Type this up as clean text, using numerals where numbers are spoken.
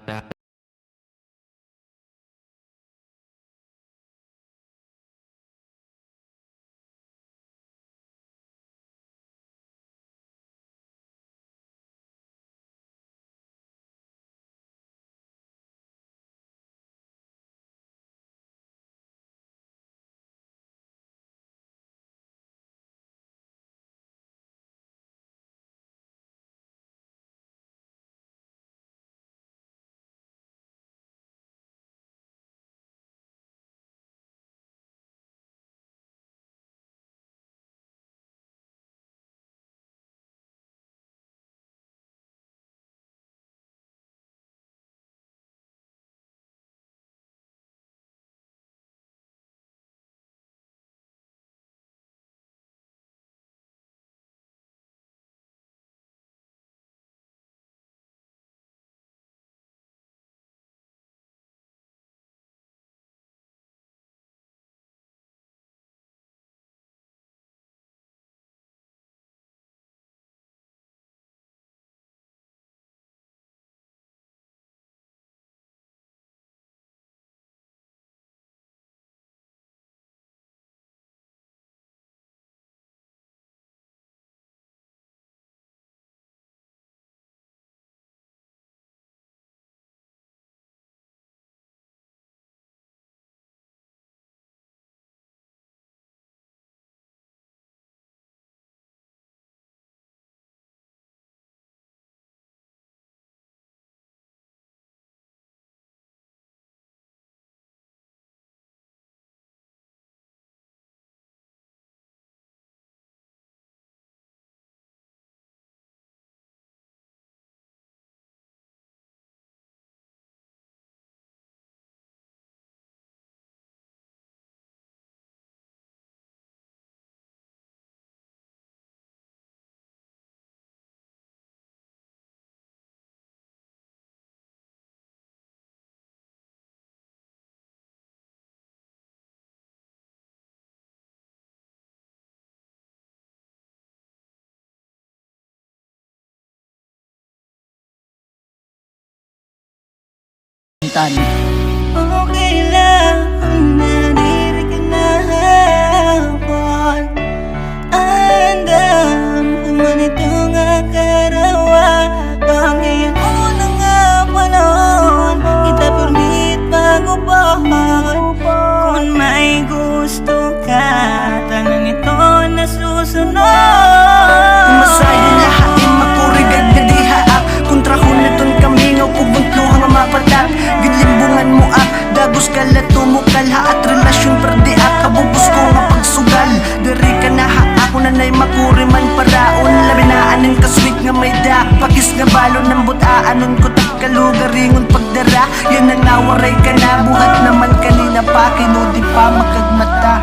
kalimtan. Okay lang kung nadiri ka na hapon. Aandam kung manito nga karawaton. Ngayon una nga panahon, kita permit mag-upod. Kung may gusto ka, tanan ito na susunod. Masahin lahain makurigad na dihaak. Kontra hunaton kami nga pubuntlo nga mapatak. Gilimbungan mo ak, dagos ka la tumukal ha at relasyon perdiak. Kabubos ko nga pagsugal, Diri ka na ha ako nanay makuriman paraon. Labinaanin ka sweet nga may dak, pakis nga balon ng butaanon ko tagkalugaringon pagdara. Yan ang nawaray ka na, buhat naman kanina pa, kinudi pa makagmata.